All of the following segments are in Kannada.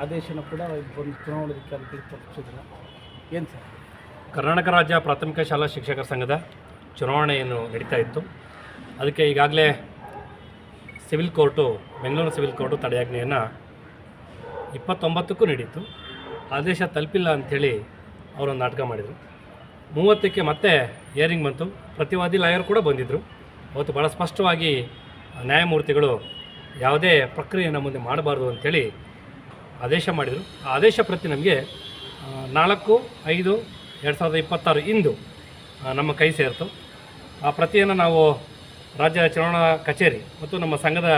ಆದೇಶನ ಕೂಡ ಒಂದು ಚುನಾವಣಾಧಿಕಾರಿಗಳು ತಲುಪಿಸಿದ್ರು. ಏನು ಸರ್? ಕರ್ನಾಟಕ ರಾಜ್ಯ ಪ್ರಾಥಮಿಕ ಶಾಲಾ ಶಿಕ್ಷಕರ ಸಂಘದ ಚುನಾವಣೆಯನ್ನು ನಡೀತಾ ಇತ್ತು. ಅದಕ್ಕೆ ಈಗಾಗಲೇ civil court, Bengaluru civil court ತಡೆಯಾಜ್ಞೆಯನ್ನು 29ಕ್ಕೂ ನೀಡಿತ್ತು. ಆದೇಶ ತಲುಪಿಲ್ಲ ಅಂಥೇಳಿ ಅವರೊಂದು ನಾಟಕ ಮಾಡಿದರು. 30ಕ್ಕೆ ಮತ್ತೆ ಹಿಯರಿಂಗ್ ಬಂತು. ಪ್ರತಿವಾದಿ ಲಾಯರ್ ಕೂಡ ಬಂದಿದ್ದರು. ಅವತ್ತು ಭಾಳ ಸ್ಪಷ್ಟವಾಗಿ ನ್ಯಾಯಮೂರ್ತಿಗಳು ಯಾವುದೇ ಪ್ರಕ್ರಿಯೆಯನ್ನು ಮುಂದೆ ಮಾಡಬಾರ್ದು ಅಂಥೇಳಿ ಆದೇಶ ಮಾಡಿದರು. ಆ ಆದೇಶ ಪ್ರತಿ ನಮಗೆ 4/5/2026 ಇಂದು ನಮ್ಮ ಕೈ ಸೇರಿತು. ಆ ಪ್ರತಿಯನ್ನು ನಾವು ರಾಜ್ಯ ಚುನಾವಣಾ ಕಚೇರಿ ಮತ್ತು ನಮ್ಮ ಸಂಘದ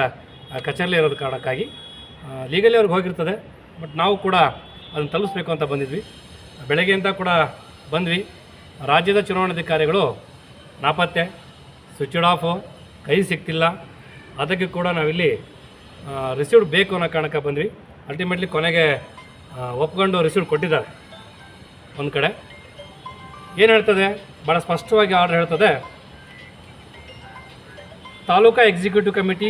ಕಚೇರಿಯಲ್ಲಿ ಇರೋದ ಕಾರಣಕ್ಕಾಗಿ ಲೀಗಲಿ ಅವ್ರಿಗೆ ಹೋಗಿರ್ತದೆ. ಬಟ್ ನಾವು ಕೂಡ ಅದನ್ನು ತಲುಪಿಸ್ಬೇಕು ಅಂತ ಬಂದಿದ್ವಿ. ಬೆಳಗ್ಗೆಯಿಂದ ಕೂಡ ಬಂದ್ವಿ. ರಾಜ್ಯದ ಚುನಾವಣಾಧಿಕಾರಿಗಳು ನಾಪತ್ತೆ, ಸ್ವಿಚ್ಡ್ ಆಫು, ಕೈ ಸಿಗ್ತಿಲ್ಲ. ಅದಕ್ಕೆ ಕೂಡ ನಾವಿಲ್ಲಿ ರಿಸೀವ್ಡ್ ಬೇಕು ಅನ್ನೋ ಕಾರಣಕ್ಕೆ ಬಂದ್ವಿ. ಅಲ್ಟಿಮೇಟ್ಲಿ ಕೊನೆಗೆ ಒಪ್ಕೊಂಡು ರಿಸೀವ್ಡ್ ಕೊಟ್ಟಿದ್ದಾರೆ. ಒಂದು ಕಡೆ ಏನು ಹೇಳ್ತದೆ, ಭಾಳ ಸ್ಪಷ್ಟವಾಗಿ ಆರ್ಡರ್ ಹೇಳ್ತದೆ, taluka executive committee,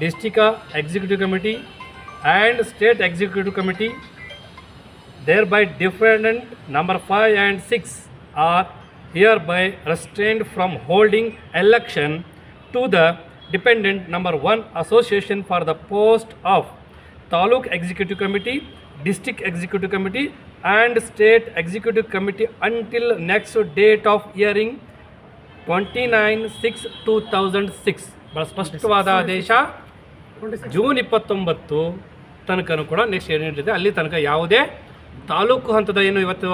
district executive committee and state executive committee thereby defendant number 5 and 6 are hereby restrained from holding election to the dependent number 1 association for the post of Taluk Executive Committee, District Executive Committee and State Executive Committee until next date of hearing 29/6/2006. ಬಹಳ ಸ್ಪಷ್ಟವಾದ ಆದೇಶ. ಜೂನ್ 29 ತನಕನೂ ಕೂಡ ನೆಕ್ಸ್ಟ್ ಏನಿದೆ ಅಲ್ಲಿ ತನಕ ಯಾವುದೇ ತಾಲೂಕು ಹಂತದ ಏನು ಇವತ್ತು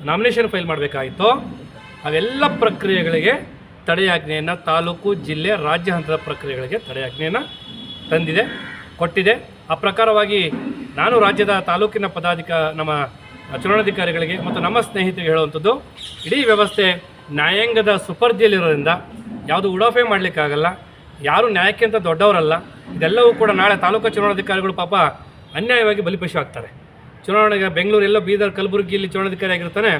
ನಾಮಿನೇಷನ್ ಫೈಲ್ ಮಾಡಬೇಕಾಗಿತ್ತೋ ಅವೆಲ್ಲ ಪ್ರಕ್ರಿಯೆಗಳಿಗೆ ತಡೆಯಾಜ್ಞೆಯನ್ನು, ತಾಲೂಕು, ಜಿಲ್ಲೆ, ರಾಜ್ಯ ಹಂತದ ಪ್ರಕ್ರಿಯೆಗಳಿಗೆ ತಡೆಯಾಜ್ಞೆಯನ್ನು ತಂದಿದೆ, ಕೊಟ್ಟಿದೆ. ಆ ಪ್ರಕಾರವಾಗಿ ನಾನು ರಾಜ್ಯದ ತಾಲೂಕಿನ ನಮ್ಮ ಚುನಾವಣಾಧಿಕಾರಿಗಳಿಗೆ ಮತ್ತು ನಮ್ಮ ಸ್ನೇಹಿತರಿಗೆ ಹೇಳುವಂಥದ್ದು, ಇಡೀ ವ್ಯವಸ್ಥೆ ನ್ಯಾಯಾಂಗದ ಸುಪರ್ದಿಯಲ್ಲಿರೋದ್ರಿಂದ ಯಾವುದು ಉಡಾಫೆ ಮಾಡಲಿಕ್ಕಾಗಲ್ಲ. ಯಾರು ನ್ಯಾಯಕ್ಕೆ ಅಂತ ದೊಡ್ಡವರಲ್ಲ. ಇದೆಲ್ಲವೂ ಕೂಡ ನಾಳೆ ತಾಲೂಕು ಚುನಾವಣಾಧಿಕಾರಿಗಳು ಪಾಪ ಅನ್ಯಾಯವಾಗಿ ಬಲಿಪಶು ಆಗ್ತಾರೆ. ಚುನಾವಣೆಗೆ ಬೆಂಗಳೂರು ಎಲ್ಲೋ ಬೀದರ್, ಕಲಬುರಗಿಯಲ್ಲಿ ಚುನಾವಣಾಧಿಕಾರಿ ಆಗಿರ್ತಾನೆ,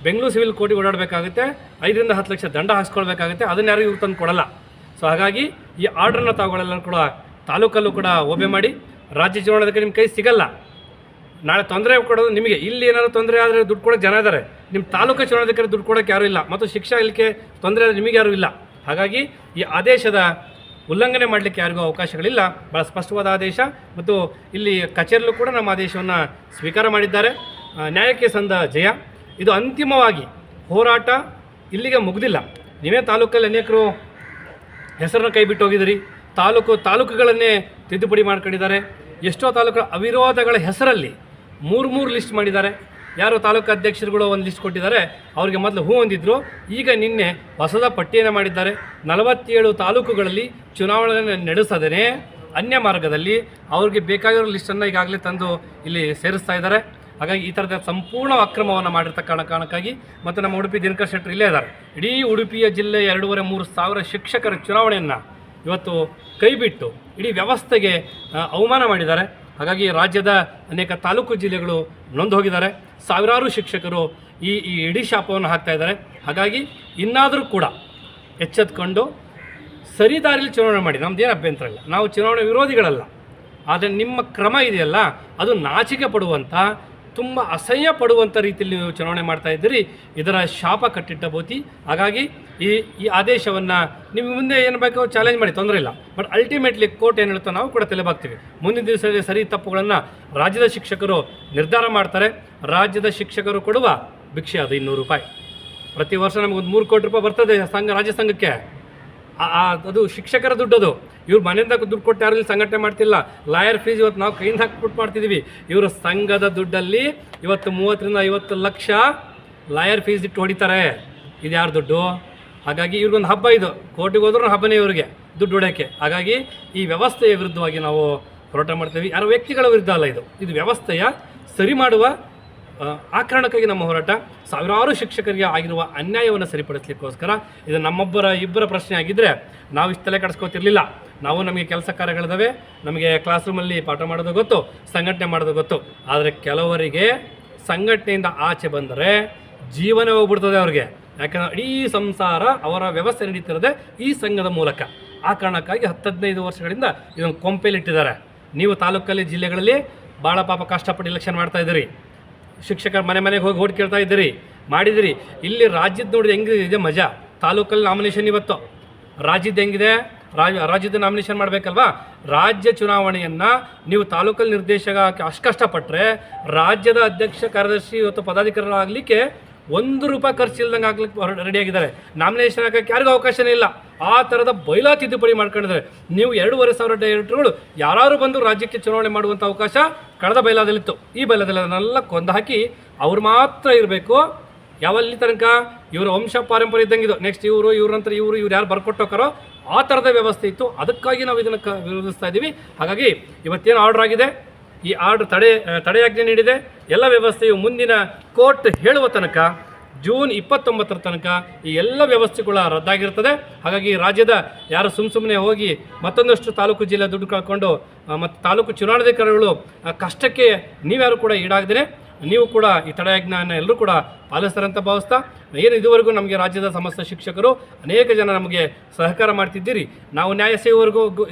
ಬೆಂಗಳೂರು ಸಿವಿಲ್ ಕೋರ್ಟಿಗೆ ಓಡಾಡಬೇಕಾಗುತ್ತೆ, 5ರಿಂದ 10 ಲಕ್ಷ ದಂಡ ಹಾಕ್ಸ್ಕೊಳ್ಬೇಕಾಗುತ್ತೆ. ಅದನ್ನು ಯಾರು ಇವ್ರು ತಂದು ಕೊಡಲ್ಲ. ಸೊ ಹಾಗಾಗಿ ಈ ಆರ್ಡ್ರನ್ನ ತಾವುಗಳೆಲ್ಲ ಕೂಡ ತಾಲೂಕಲ್ಲೂ ಕೂಡ ಓಬೆ ಮಾಡಿ, ರಾಜ್ಯ ಚುನಾವಣಾಧಿಕಾರಿ ನಿಮ್ಮ ಕೈ ಸಿಗಲ್ಲ. ನಾಳೆ ತೊಂದರೆ ಕೊಡೋದು ನಿಮಗೆ. ಇಲ್ಲಿ ಏನಾದರೂ ತೊಂದರೆ ಆದರೆ ದುಡ್ಡು ಕೊಡೋಕ್ಕೆ ಜನ ಇದ್ದಾರೆ. ನಿಮ್ಮ ತಾಲೂಕು ಚುನಾವಣಾಧಿಕಾರಿ ದುಡ್ಡು ಕೊಡೋಕ್ಕೆ ಯಾರೂ ಇಲ್ಲ, ಮತ್ತು ಶಿಕ್ಷಾ ಇಲ್ಲಿಗೆ ತೊಂದರೆ ಆದರೆ ನಿಮಗೆ ಯಾರೂ ಇಲ್ಲ. ಹಾಗಾಗಿ ಈ ಆದೇಶದ ಉಲ್ಲಂಘನೆ ಮಾಡಲಿಕ್ಕೆ ಯಾರಿಗೂ ಅವಕಾಶಗಳಿಲ್ಲ. ಭಾಳ ಸ್ಪಷ್ಟವಾದ ಆದೇಶ. ಮತ್ತು ಇಲ್ಲಿ ಕಚೇರಿಯಲ್ಲೂ ಕೂಡ ನಮ್ಮ ಆದೇಶವನ್ನು ಸ್ವೀಕಾರ ಮಾಡಿದ್ದಾರೆ. ನ್ಯಾಯಕ್ಕೆ ಸಂದ ಜಯ. ಇದು ಅಂತಿಮವಾಗಿ ಹೋರಾಟ ಇಲ್ಲಿಗೆ ಮುಗಿದಿಲ್ಲ. ನೀವೇ ತಾಲೂಕಲ್ಲಿ ಅನೇಕರು ಹೆಸರನ್ನು ಕೈ ಬಿಟ್ಟು ಹೋಗಿದ್ದೀರಿ. ತಾಲೂಕುಗಳನ್ನೇ ತಿದ್ದುಪಡಿ ಮಾಡ್ಕೊಂಡಿದ್ದಾರೆ. ಎಷ್ಟೋ ತಾಲೂಕುಗಳ ಅವಿರೋಧಗಳ ಹೆಸರಲ್ಲಿ 3 ಲಿಸ್ಟ್ ಮಾಡಿದ್ದಾರೆ. ಯಾರು ತಾಲೂಕು ಅಧ್ಯಕ್ಷರುಗಳು ಒಂದು ಲಿಸ್ಟ್ ಕೊಟ್ಟಿದ್ದಾರೆ, ಅವರಿಗೆ ಮೊದಲು ಹೂ ಹೊಂದಿದ್ರು. ಈಗ ನಿನ್ನೆ ಹೊಸದ ಪಟ್ಟಿಯನ್ನು ಮಾಡಿದ್ದಾರೆ. 47 ತಾಲೂಕುಗಳಲ್ಲಿ ಚುನಾವಣೆಯನ್ನು ನಡೆಸದೇ ಅನ್ಯ ಮಾರ್ಗದಲ್ಲಿ ಅವ್ರಿಗೆ ಬೇಕಾಗಿರೋ ಲಿಸ್ಟನ್ನು ಈಗಾಗಲೇ ತಂದು ಇಲ್ಲಿ ಸೇರಿಸ್ತಾ ಇದ್ದಾರೆ. ಹಾಗಾಗಿ ಈ ಥರದ ಸಂಪೂರ್ಣ ಅಕ್ರಮವನ್ನು ಮಾಡಿರ್ತಕ್ಕಂಥ ಕಾರಣಕ್ಕಾಗಿ ಮತ್ತು ನಮ್ಮ ಉಡುಪಿ ದಿನಕರ್ ಶೆಟ್ಟರ್ ಇಲ್ಲೇ ಇದ್ದಾರೆ. ಇಡೀ ಉಡುಪಿಯ ಜಿಲ್ಲೆ 2,500-3 ಸಾವಿರ ಶಿಕ್ಷಕರ ಚುನಾವಣೆಯನ್ನು ಇವತ್ತು ಕೈಬಿಟ್ಟು ಇಡೀ ವ್ಯವಸ್ಥೆಗೆ ಅವಮಾನ ಮಾಡಿದ್ದಾರೆ. ಹಾಗಾಗಿ ರಾಜ್ಯದ ಅನೇಕ ತಾಲೂಕು ಜಿಲ್ಲೆಗಳು ನೊಂದು ಹೋಗಿದ್ದಾರೆ. ಸಾವಿರಾರು ಶಿಕ್ಷಕರು ಈ ಇಡೀ ಶಾಪವನ್ನು ಹಾಕ್ತಾ ಇದ್ದಾರೆ. ಹಾಗಾಗಿ ಇನ್ನಾದರೂ ಕೂಡ ಎಚ್ಚೆತ್ಕೊಂಡು ಸರಿ ದಾರಿಯಲ್ಲಿ ಚುನಾವಣೆ ಮಾಡಿ. ನಮ್ಮದೇನು ಅಭ್ಯಂತರ ಇಲ್ಲ, ನಾವು ಚುನಾವಣೆ ವಿರೋಧಿಗಳಲ್ಲ. ಆದರೆ ನಿಮ್ಮ ಕ್ರಮ ಇದೆಯಲ್ಲ, ಅದು ನಾಚಿಕೆ ಪಡುವಂಥ, ತುಂಬ ಅಸಹ್ಯ ಪಡುವಂಥ ರೀತಿಯಲ್ಲಿ ನೀವು ಚುನಾವಣೆ ಮಾಡ್ತಾ ಇದ್ದೀರಿ. ಇದರ ಶಾಪ ಕಟ್ಟಿಟ್ಟ ಬೋತಿ. ಹಾಗಾಗಿ ಈ ಆದೇಶವನ್ನು ನಿಮ್ಮ ಮುಂದೆ ಏನು ಬೇಕೋ ಚಾಲೆಂಜ್ ಮಾಡಿ, ತೊಂದರೆ ಇಲ್ಲ. ಬಟ್ ಅಲ್ಟಿಮೇಟ್ಲಿ ಕೋರ್ಟ್ ಏನು ಹೇಳುತ್ತೋ ನಾವು ಕೂಡ ತಲೆಬಾಗ್ತೀವಿ. ಮುಂದಿನ ದಿವಸದಲ್ಲಿ ಸರಿ ತಪ್ಪುಗಳನ್ನು ರಾಜ್ಯದ ಶಿಕ್ಷಕರು ನಿರ್ಧಾರ ಮಾಡ್ತಾರೆ. ರಾಜ್ಯದ ಶಿಕ್ಷಕರು ಕೊಡುವ ಭಿಕ್ಷೆ ಅದು 200 ರೂಪಾಯಿ. ಪ್ರತಿ ವರ್ಷ ನಮಗೊಂದು 3 ಕೋಟಿ ರೂಪಾಯಿ ಬರ್ತದೆ ರಾಜ್ಯ ಸಂಘಕ್ಕೆ. ಅದು ಶಿಕ್ಷಕರ ದುಡ್ಡದು. ಇವ್ರು ಮನೆಯಿಂದ ದುಡ್ಡು ಕೊಟ್ಟು ಯಾರು ಇಲ್ಲಿ ಸಂಘಟನೆ ಮಾಡ್ತಿಲ್ಲ. ಲಾಯರ್ ಫೀಸ್ ಇವತ್ತು ನಾವು ಕೈಯಿಂದ ಹಾಕ್ಬಿಟ್ಟು ಮಾಡ್ತಿದ್ದೀವಿ. ಇವರು ಸಂಘದ ದುಡ್ಡಲ್ಲಿ ಇವತ್ತು 30ರಿಂದ 50 ಲಕ್ಷ ಲಾಯರ್ ಫೀಸ್ ಇಟ್ಟು ಹೊಡಿತಾರೆ. ಇದು ಯಾರು ದುಡ್ಡು? ಹಾಗಾಗಿ ಇವ್ರಿಗೊಂದು ಹಬ್ಬ ಇದು. ಕೋರ್ಟಿಗೆ ಹೋದ್ರೂ ಹಬ್ಬನೇ ಇವರಿಗೆ ದುಡ್ಡು ಹೊಡೆಯೋಕ್ಕೆ. ಹಾಗಾಗಿ ಈ ವ್ಯವಸ್ಥೆಯ ವಿರುದ್ಧವಾಗಿ ನಾವು ಹೋರಾಟ ಮಾಡ್ತೀವಿ. ಯಾರೋ ವ್ಯಕ್ತಿಗಳ ವಿರುದ್ಧ ಅಲ್ಲ, ಇದು ವ್ಯವಸ್ಥೆಯ ಸರಿ ಮಾಡುವ ಆ ಕಾರಣಕ್ಕಾಗಿ ನಮ್ಮ ಹೋರಾಟ. ಸಾವಿರಾರು ಶಿಕ್ಷಕರಿಗೆ ಆಗಿರುವ ಅನ್ಯಾಯವನ್ನು ಸರಿಪಡಿಸಲಿಕ್ಕೋಸ್ಕರ. ಇದು ಇಬ್ಬರ ಪ್ರಶ್ನೆ ಆಗಿದ್ದರೆ ನಾವು ಇಷ್ಟು ತಲೆ ಕೆಡಿಸ್ಕೋತಿರ್ಲಿಲ್ಲ. ನಮಗೆ ಕೆಲಸ ಕಾರ್ಯಗಳಿದ್ದಾವೆ, ನಮಗೆ ಕ್ಲಾಸ್ ರೂಮಲ್ಲಿ ಪಾಠ ಮಾಡೋದು ಗೊತ್ತು, ಸಂಘಟನೆ ಮಾಡೋದು ಗೊತ್ತು. ಆದರೆ ಕೆಲವರಿಗೆ ಸಂಘಟನೆಯಿಂದ ಆಚೆ ಬಂದರೆ ಜೀವನ ಹೋಗ್ಬಿಡ್ತದೆ ಅವ್ರಿಗೆ. ಯಾಕಂದರೆ ಇಡೀ ಸಂಸಾರ ಅವರ ವ್ಯವಸ್ಥೆ ನಡೀತಿರೋದೆ ಈ ಸಂಘದ ಮೂಲಕ. ಆ ಕಾರಣಕ್ಕಾಗಿ 10-15 ವರ್ಷಗಳಿಂದ ಇದನ್ನು ಕೊಂಪೆಲಿಟ್ಟಿದ್ದಾರೆ. ನೀವು ತಾಲೂಕಲ್ಲಿ, ಜಿಲ್ಲೆಗಳಲ್ಲಿ ಭಾಳ ಪಾಪ ಕಷ್ಟಪಟ್ಟು ಎಲೆಕ್ಷನ್ ಮಾಡ್ತಾ ಇದ್ದೀರಿ, ಶಿಕ್ಷಕರ ಮನೆ ಮನೆಗೆ ಹೋಗಿ ಓಟ್ ಕೇಳ್ತಾ ಇದ್ದೀರಿ, ಮಾಡಿದಿರಿ. ಇಲ್ಲಿ ರಾಜ್ಯದ ನೋಡಿದ್ರೆ ಹೆಂಗಿದೆ ಮಜಾ. ತಾಲೂಕಲ್ಲಿ ನಾಮಿನೇಷನ್ ಇವತ್ತು ರಾಜ್ಯದ ಹೆಂಗಿದೆ, ರಾಜ್ಯದ ನಾಮಿನೇಷನ್ ಮಾಡಬೇಕಲ್ವಾ. ರಾಜ್ಯ ಚುನಾವಣೆಯನ್ನು ನೀವು ತಾಲೂಕಲ್ಲಿ ನಿರ್ದೇಶಕ ಅಷ್ಟು ಕಷ್ಟಪಟ್ಟರೆ ರಾಜ್ಯದ ಅಧ್ಯಕ್ಷ ಕಾರ್ಯದರ್ಶಿ ಇವತ್ತು ಪದಾಧಿಕಾರಿಗಳಾಗಲಿಕ್ಕೆ ₹1 ಖರ್ಚಿಲ್ದಂಗೆ ಆಗ್ಲಿಕ್ಕೆ ರೆಡಿಯಾಗಿದ್ದಾರೆ. ನಾಮಿನೇಷನ್ ಹಾಕೋಕ್ಕೆ ಯಾರಿಗೂ ಅವಕಾಶನೇ ಇಲ್ಲ. ಆ ಥರದ ಬೈಲಾ ತಿದ್ದುಪಡಿ ಮಾಡ್ಕೊಂಡಿದ್ದಾರೆ. ನೀವು 2,500 ಡೈರೆಕ್ಟರ್ಗಳು ಯಾರು ಬಂದು ರಾಜ್ಯಕ್ಕೆ ಚುನಾವಣೆ ಮಾಡುವಂಥ ಅವಕಾಶ ಕಳೆದ ಬೈಲಾದಲ್ಲಿತ್ತು. ಈ ಬೈಲಾದಲ್ಲಿ ಅದನ್ನೆಲ್ಲ ಕೊಂದು ಹಾಕಿ ಅವ್ರು ಮಾತ್ರ ಇರಬೇಕು. ಯಾವಲ್ಲಿ ತನಕ ಇವರ ವಂಶ ಪಾರಂಪರ್ಯ ಇದ್ದಂಗಿದು. ನೆಕ್ಸ್ಟ್ ಇವ್ರ ನಂತರ ಇವ್ರು ಯಾರು ಬರ್ಕೊಟ್ಟೋಕಾರೋ ಆ ಥರದ ವ್ಯವಸ್ಥೆ ಇತ್ತು. ಅದಕ್ಕಾಗಿ ನಾವು ಇದನ್ನು ವಿರೋಧಿಸ್ತಾ ಇದ್ದೀವಿ. ಹಾಗಾಗಿ ಇವತ್ತೇನು ಆರ್ಡರ್ ಆಗಿದೆ, ಈ ಆರ್ಡರ್ ತಡೆಯಾಜ್ಞೆ ನೀಡಿದೆ. ಎಲ್ಲ ವ್ಯವಸ್ಥೆಯು ಮುಂದಿನ ಕೋರ್ಟ್ ಹೇಳುವ ತನಕ ಜೂನ್ 29 ತನಕ ಈ ಎಲ್ಲ ವ್ಯವಸ್ಥೆಗಳು ರದ್ದಾಗಿರ್ತದೆ. ಹಾಗಾಗಿ ರಾಜ್ಯದ ಯಾರು ಸುಮ್ಮನೆ ಹೋಗಿ ಮತ್ತೊಂದಷ್ಟು ತಾಲೂಕು ಜಿಲ್ಲೆ ದುಡ್ಡು ಕಳ್ಕೊಂಡು ಮತ್ತು ತಾಲೂಕು ಚುನಾವಣಾಧಿಕಾರಿಗಳು ಕಷ್ಟಕ್ಕೆ ನೀವ್ಯಾರು ಕೂಡ ಈಡಾಗದೇ ನೀವು ಕೂಡ ಈ ತಡೆಯಾಜ್ಞೆಯನ್ನು ಎಲ್ಲರೂ ಕೂಡ ಪಾಲಿಸ್ತಾರೆ ಅಂತ ಭಾವಿಸ್ತಾ, ಏನು ಇದುವರೆಗೂ ನಮಗೆ ರಾಜ್ಯದ ಸಮಸ್ತ ಶಿಕ್ಷಕರು ಅನೇಕ ಜನ ನಮಗೆ ಸಹಕಾರ ಮಾಡ್ತಿದ್ದೀರಿ. ನಾವು ನ್ಯಾಯ ಸಿಗುವವರೆಗೂ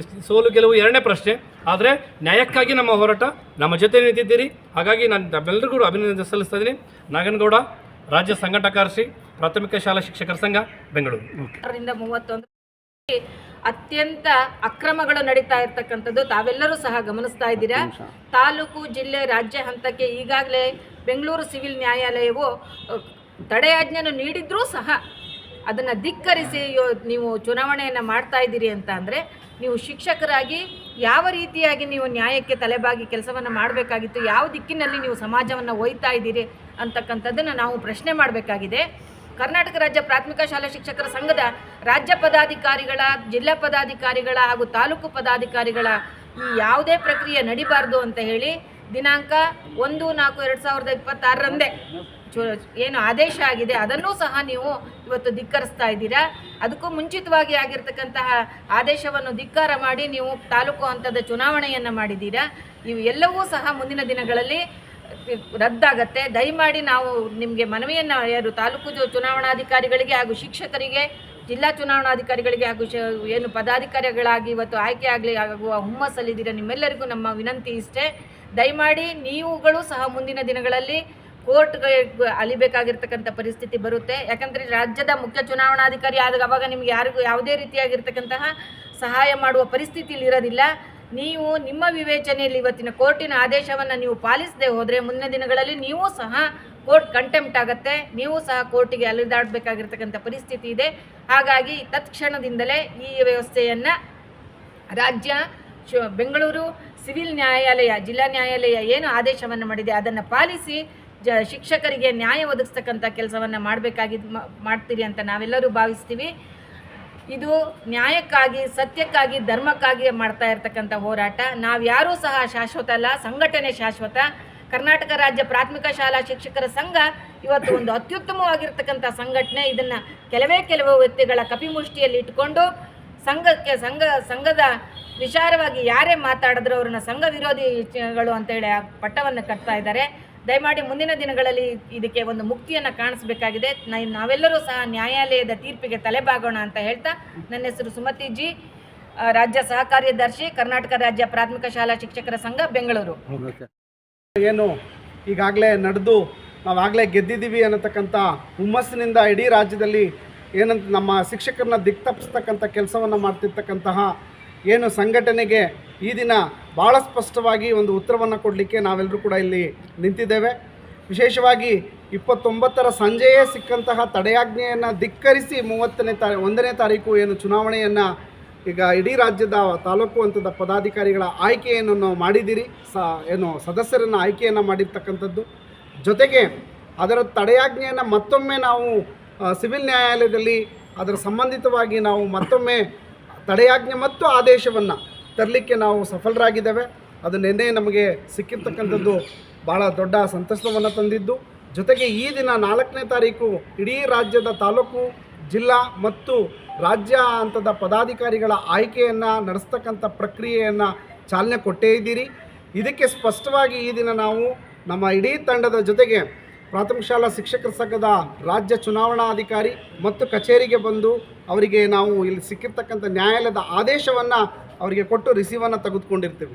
ಸೋಲು ಗೆಲುವು ಎರಡನೇ ಪ್ರಶ್ನೆ, ಆದರೆ ನ್ಯಾಯಕ್ಕಾಗಿ ನಮ್ಮ ಹೋರಾಟ ನಮ್ಮ ಜೊತೆ ನಿಂತಿದ್ದೀರಿ. ಹಾಗಾಗಿ ನಾನು ನಮ್ಮೆಲ್ಲರಿಗೂ ಅಭಿನಂದನೆ ಸಲ್ಲಿಸ್ತಾ ಇದ್ದೀನಿ. ನಾಗನಗೌಡ, ರಾಜ್ಯ ಸಂಘಟನಾ ಕಾರ್ಯದರ್ಶಿ, ಪ್ರಾಥಮಿಕ ಶಾಲಾ ಶಿಕ್ಷಕರ ಸಂಘ, ಬೆಂಗಳೂರು. 31 ಅತ್ಯಂತ ಅಕ್ರಮಗಳು ನಡೀತಾ ಇರ್ತಕ್ಕಂಥದ್ದು ತಾವೆಲ್ಲರೂ ಸಹ ಗಮನಿಸ್ತಾ ಇದ್ದೀರಾ. ತಾಲೂಕು, ಜಿಲ್ಲೆ, ರಾಜ್ಯ ಹಂತಕ್ಕೆ ಈಗಾಗಲೇ ಬೆಂಗಳೂರು ಸಿವಿಲ್ ನ್ಯಾಯಾಲಯವು ತಡೆಯಾಜ್ಞೆಯನ್ನು ನೀಡಿದ್ರೂ ಸಹ ಅದನ್ನು ಧಿಕ್ಕರಿಸಿ ನೀವು ಚುನಾವಣೆಯನ್ನು ಮಾಡ್ತಾ ಇದ್ದೀರಿ ಅಂತ ಅಂದರೆ ನೀವು ಶಿಕ್ಷಕರಾಗಿ ಯಾವ ರೀತಿಯಾಗಿ ನೀವು ನ್ಯಾಯಕ್ಕೆ ತಲೆಬಾಗಿ ಕೆಲಸವನ್ನು ಮಾಡಬೇಕಾಗಿತ್ತು, ಯಾವ ದಿಕ್ಕಿನಲ್ಲಿ ನೀವು ಸಮಾಜವನ್ನು ಒಯ್ತಾ ಇದ್ದೀರಿ ಅಂತಕ್ಕಂಥದ್ದನ್ನು ನಾವು ಪ್ರಶ್ನೆ ಮಾಡಬೇಕಾಗಿದೆ. ಕರ್ನಾಟಕ ರಾಜ್ಯ ಪ್ರಾಥಮಿಕ ಶಾಲಾ ಶಿಕ್ಷಕರ ಸಂಘದ ರಾಜ್ಯ ಪದಾಧಿಕಾರಿಗಳ, ಜಿಲ್ಲಾ ಪದಾಧಿಕಾರಿಗಳ ಹಾಗೂ ತಾಲೂಕು ಪದಾಧಿಕಾರಿಗಳ ಈ ಯಾವುದೇ ಪ್ರಕ್ರಿಯೆ ನಡಿಬಾರ್ದು ಅಂತ ಹೇಳಿ ದಿನಾಂಕ 1/4/2026 ಏನು ಆದೇಶ ಆಗಿದೆ ಅದನ್ನೂ ಸಹ ನೀವು ಇವತ್ತು ಧಿಕ್ಕರಿಸ್ತಾ ಇದ್ದೀರಾ. ಅದಕ್ಕೂ ಮುಂಚಿತವಾಗಿ ಆಗಿರ್ತಕ್ಕಂತಹ ಆದೇಶವನ್ನು ಧಿಕ್ಕಾರ ಮಾಡಿ ನೀವು ತಾಲೂಕು ಹಂತದ ಚುನಾವಣೆಯನ್ನು ಮಾಡಿದ್ದೀರಾ. ಇವು ಎಲ್ಲವೂ ಸಹ ಮುಂದಿನ ದಿನಗಳಲ್ಲಿ ರದ್ದಾಗತ್ತೆ. ದಯಮಾಡಿ ನಾವು ನಿಮಗೆ ಮನವಿಯನ್ನು ಯಾರು ತಾಲೂಕು ಚುನಾವಣಾಧಿಕಾರಿಗಳಿಗೆ ಹಾಗೂ ಶಿಕ್ಷಕರಿಗೆ, ಜಿಲ್ಲಾ ಚುನಾವಣಾಧಿಕಾರಿಗಳಿಗೆ ಹಾಗೂ ಏನು ಪದಾಧಿಕಾರಿಗಳಾಗಿ ಇವತ್ತು ಆಯ್ಕೆ ಆಗುವ ಹುಮ್ಮಸ್ಸಲ್ಲಿದ್ದೀರ ನಿಮ್ಮೆಲ್ಲರಿಗೂ ನಮ್ಮ ವಿನಂತಿ ಇಷ್ಟೇ. ದಯಮಾಡಿ ನೀವುಗಳು ಸಹ ಮುಂದಿನ ದಿನಗಳಲ್ಲಿ ಕೋರ್ಟ್ಗೆ ಅಲಿಬೇಕಾಗಿರ್ತಕ್ಕಂಥ ಪರಿಸ್ಥಿತಿ ಬರುತ್ತೆ. ಯಾಕಂದರೆ ರಾಜ್ಯದ ಮುಖ್ಯ ಚುನಾವಣಾಧಿಕಾರಿ ಆದಾಗ ಅವಾಗ ನಿಮ್ಗೆ ಯಾರಿಗೂ ಯಾವುದೇ ರೀತಿಯಾಗಿರ್ತಕ್ಕಂತಹ ಸಹಾಯ ಮಾಡುವ ಪರಿಸ್ಥಿತಿಯಲ್ಲಿ ಇರೋದಿಲ್ಲ. ನೀವು ನಿಮ್ಮ ವಿವೇಚನೆಯಲ್ಲಿ ಇವತ್ತಿನ ಕೋರ್ಟಿನ ಆದೇಶವನ್ನು ನೀವು ಪಾಲಿಸದೆ ಹೋದರೆ ಮುಂದಿನ ದಿನಗಳಲ್ಲಿ ನೀವು ಸಹ ಕೋರ್ಟ್ ಕಂಟೆಂಪ್ಟ್ ಆಗುತ್ತೆ, ನೀವು ಸಹ ಕೋರ್ಟಿಗೆ ಅಲಿದಾಡಬೇಕಾಗಿರ್ತಕ್ಕಂಥ ಪರಿಸ್ಥಿತಿ ಇದೆ. ಹಾಗಾಗಿ ತತ್ಕ್ಷಣದಿಂದಲೇ ಈ ವ್ಯವಸ್ಥೆಯನ್ನು ರಾಜ್ಯ ಬೆಂಗಳೂರು ಸಿವಿಲ್ ನ್ಯಾಯಾಲಯ, ಜಿಲ್ಲಾ ನ್ಯಾಯಾಲಯ ಏನು ಆದೇಶವನ್ನು ಮಾಡಿದೆ ಅದನ್ನು ಪಾಲಿಸಿ ಶಿಕ್ಷಕರಿಗೆ ನ್ಯಾಯ ಒದಗಿಸ್ತಕ್ಕಂಥ ಕೆಲಸವನ್ನು ಮಾಡ್ತೀರಿ ಅಂತ ನಾವೆಲ್ಲರೂ ಭಾವಿಸ್ತೀವಿ. ಇದು ನ್ಯಾಯಕ್ಕಾಗಿ, ಸತ್ಯಕ್ಕಾಗಿ, ಧರ್ಮಕ್ಕಾಗಿ ಮಾಡ್ತಾ ಇರ್ತಕ್ಕಂಥ ಹೋರಾಟ. ನಾವ್ಯಾರೂ ಸಹ ಶಾಶ್ವತ ಅಲ್ಲ, ಸಂಘಟನೆ ಶಾಶ್ವತ. ಕರ್ನಾಟಕ ರಾಜ್ಯ ಪ್ರಾಥಮಿಕ ಶಾಲಾ ಶಿಕ್ಷಕರ ಸಂಘ ಇವತ್ತು ಒಂದು ಅತ್ಯುತ್ತಮವಾಗಿರ್ತಕ್ಕಂಥ ಸಂಘಟನೆ. ಇದನ್ನು ಕೆಲವು ವ್ಯಕ್ತಿಗಳ ಕಪಿಮುಷ್ಟಿಯಲ್ಲಿ ಇಟ್ಕೊಂಡು ಸಂಘದ ವಿಚಾರವಾಗಿ ಯಾರೇ ಮಾತಾಡಿದ್ರು ಅವ್ರನ್ನ ಸಂಘ ವಿರೋಧಿಗಳು ಅಂತೇಳಿ ಪಟ್ಟವನ್ನು ಕಟ್ತಾ ಇದ್ದಾರೆ. ದಯಮಾಡಿ ಮುಂದಿನ ದಿನಗಳಲ್ಲಿ ಇದಕ್ಕೆ ಒಂದು ಮುಕ್ತಿಯನ್ನು ಕಾಣಿಸಬೇಕಾಗಿದೆ. ನಾವೆಲ್ಲರೂ ಸಹ ನ್ಯಾಯಾಲಯದ ತೀರ್ಪಿಗೆ ತಲೆಬಾಗೋಣ ಅಂತ ಹೇಳ್ತಾ, ನನ್ನ ಹೆಸರು ಸುಮತಿ ಜಿ, ರಾಜ್ಯ ಸಹ ಕಾರ್ಯದರ್ಶಿ, ಕರ್ನಾಟಕ ರಾಜ್ಯ ಪ್ರಾಥಮಿಕ ಶಾಲಾ ಶಿಕ್ಷಕರ ಸಂಘ, ಬೆಂಗಳೂರು. ಏನು ಈಗಾಗಲೇ ನಡೆದು ನಾವಾಗಲೇ ಗೆದ್ದಿದ್ದೀವಿ ಅನ್ನತಕ್ಕಂಥ ಹುಮ್ಮಸ್ಸಿನಿಂದ ಇಡೀ ರಾಜ್ಯದಲ್ಲಿ ಏನಂತ ನಮ್ಮ ಶಿಕ್ಷಕರನ್ನ ದಿಕ್ತಪ್ಪಿಸ್ತಕ್ಕಂಥ ಕೆಲಸವನ್ನು ಮಾಡ್ತಿರ್ತಕ್ಕಂತಹ ಏನು ಸಂಘಟನೆಗೆ ಈ ದಿನ ಭಾಳ ಸ್ಪಷ್ಟವಾಗಿ ಒಂದು ಉತ್ತರವನ್ನು ಕೊಡಲಿಕ್ಕೆ ನಾವೆಲ್ಲರೂ ಕೂಡ ಇಲ್ಲಿ ನಿಂತಿದ್ದೇವೆ. ವಿಶೇಷವಾಗಿ 29 ಸಂಜೆಯೇ ಸಿಕ್ಕಂತಹ ತಡೆಯಾಜ್ಞೆಯನ್ನು ಧಿಕ್ಕರಿಸಿ 1ನೇ ತಾರೀಕು ಏನು ಚುನಾವಣೆಯನ್ನು ಈಗ ಇಡೀ ರಾಜ್ಯದ ತಾಲೂಕು ಹಂತದ ಪದಾಧಿಕಾರಿಗಳ ಆಯ್ಕೆಯನ್ನು ನಾವು ಮಾಡಿದ್ದೀರಿ, ಏನು ಸದಸ್ಯರನ್ನು ಆಯ್ಕೆಯನ್ನು ಮಾಡಿರ್ತಕ್ಕಂಥದ್ದು. ಜೊತೆಗೆ ಅದರ ತಡೆಯಾಜ್ಞೆಯನ್ನು ಮತ್ತೊಮ್ಮೆ ನಾವು ಸಿವಿಲ್ ನ್ಯಾಯಾಲಯದಲ್ಲಿ ಅದರ ಸಂಬಂಧಿತವಾಗಿ ನಾವು ಮತ್ತೊಮ್ಮೆ ತಡೆಯಾಜ್ಞೆ ಮತ್ತು ಆದೇಶವನ್ನು ತರಲಿಕ್ಕೆ ನಾವು ಸಫಲರಾಗಿದ್ದೇವೆ. ಅದು ನಿನ್ನೆ ನಮಗೆ ಸಿಕ್ಕಿರ್ತಕ್ಕಂಥದ್ದು ಭಾಳ ದೊಡ್ಡ ಸಂತಸವನ್ನು ತಂದಿದ್ದು. ಜೊತೆಗೆ ಈ ದಿನ 4ನೇ ತಾರೀಕು ಇಡೀ ರಾಜ್ಯದ ತಾಲೂಕು, ಜಿಲ್ಲಾ ಮತ್ತು ರಾಜ್ಯ ಹಂತದ ಪದಾಧಿಕಾರಿಗಳ ಆಯ್ಕೆಯನ್ನು ನಡೆಸ್ತಕ್ಕಂಥ ಪ್ರಕ್ರಿಯೆಯನ್ನು ಚಾಲನೆ ಕೊಟ್ಟೇ ಇದ್ದೀರಿ. ಇದಕ್ಕೆ ಸ್ಪಷ್ಟವಾಗಿ ಈ ದಿನ ನಾವು ನಮ್ಮ ಇಡೀ ತಂಡದ ಜೊತೆಗೆ ಪ್ರಾಥಮಿಕ ಶಾಲಾ ಶಿಕ್ಷಕರ ಸಂಘದ ರಾಜ್ಯ ಚುನಾವಣಾಧಿಕಾರಿ ಮತ್ತು ಕಚೇರಿಗೆ ಬಂದು ಅವರಿಗೆ ನಾವು ಇಲ್ಲಿ ಸಿಕ್ಕಿರ್ತಕ್ಕಂಥ ನ್ಯಾಯಾಲಯದ ಆದೇಶವನ್ನು ಅವರಿಗೆ ಕೊಟ್ಟು ರಿಸೀವನ್ನು ತೆಗೆದುಕೊಂಡಿರ್ತೀವಿ.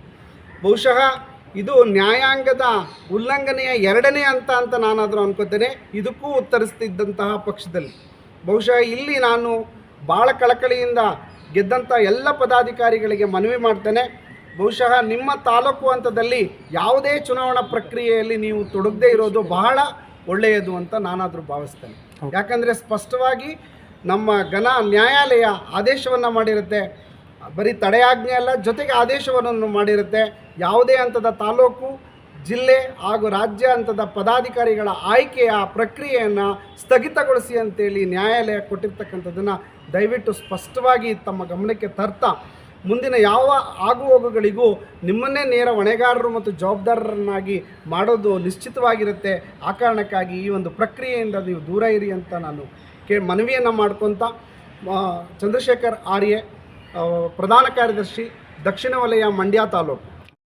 ಬಹುಶಃ ಇದು ನ್ಯಾಯಾಂಗದ ಉಲ್ಲಂಘನೆಯ ಎರಡನೇ ಹಂತ ಅಂತ ನಾನಾದರೂ ಅನ್ಕೋತೇನೆ. ಇದಕ್ಕೂ ಉತ್ತರಿಸ್ತಿದ್ದಂತಹ ಪಕ್ಷದಲ್ಲಿ ಬಹುಶಃ ಇಲ್ಲಿ ನಾನು ಭಾಳ ಕಳಕಳಿಯಿಂದ ಗೆದ್ದಂಥ ಎಲ್ಲ ಪದಾಧಿಕಾರಿಗಳಿಗೆ ಮನವಿ ಮಾಡ್ತೇನೆ, ಬಹುಶಃ ನಿಮ್ಮ ತಾಲೂಕು ಹಂತದಲ್ಲಿ ಯಾವುದೇ ಚುನಾವಣಾ ಪ್ರಕ್ರಿಯೆಯಲ್ಲಿ ನೀವು ತೊಡಗದೇ ಇರೋದು ಬಹಳ ಒಳ್ಳೆಯದು ಅಂತ ನಾನಾದರೂ ಭಾವಿಸ್ತೇನೆ. ಯಾಕಂದರೆ ಸ್ಪಷ್ಟವಾಗಿ ನಮ್ಮ ನ್ಯಾಯಾಲಯ ಆದೇಶವನ್ನು ಮಾಡಿರುತ್ತೆ, ಬರೀ ತಡೆಯಾಜ್ಞೆ ಅಲ್ಲ, ಜೊತೆಗೆ ಆದೇಶವನ್ನು ಮಾಡಿರುತ್ತೆ. ಯಾವುದೇ ಹಂತದ ತಾಲೂಕು, ಜಿಲ್ಲೆ ಹಾಗೂ ರಾಜ್ಯ ಹಂತದ ಪದಾಧಿಕಾರಿಗಳ ಆಯ್ಕೆಯ ಪ್ರಕ್ರಿಯೆಯನ್ನು ಸ್ಥಗಿತಗೊಳಿಸಿ ಅಂತೇಳಿ ನ್ಯಾಯಾಲಯ ಕೊಟ್ಟಿರ್ತಕ್ಕಂಥದ್ದನ್ನು ದಯವಿಟ್ಟು ಸ್ಪಷ್ಟವಾಗಿ ತಮ್ಮ ಗಮನಕ್ಕೆ ತರ್ತಾ ಮುಂದಿನ ಯಾವ ಆಗುಹೋಗುಗಳಿಗೂ ನಿಮ್ಮನ್ನೇ ನೇರ ಹೊಣೆಗಾರರು ಮತ್ತು ಜವಾಬ್ದಾರರನ್ನಾಗಿ ಮಾಡೋದು ನಿಶ್ಚಿತವಾಗಿರುತ್ತೆ. ಆ ಕಾರಣಕ್ಕಾಗಿ ಈ ಒಂದು ಪ್ರಕ್ರಿಯೆಯಿಂದ ನೀವು ದೂರ ಇರಿ ಅಂತ ನಾನು ಮನವಿಯನ್ನು ಮಾಡ್ಕೊತ ಚಂದ್ರಶೇಖರ್ ಆರ್ಯೆ, ಪ್ರಧಾನ ಕಾರ್ಯದರ್ಶಿ, ದಕ್ಷಿಣ ವಲಯ, ಮಂಡ್ಯ ತಾಲೂಕು.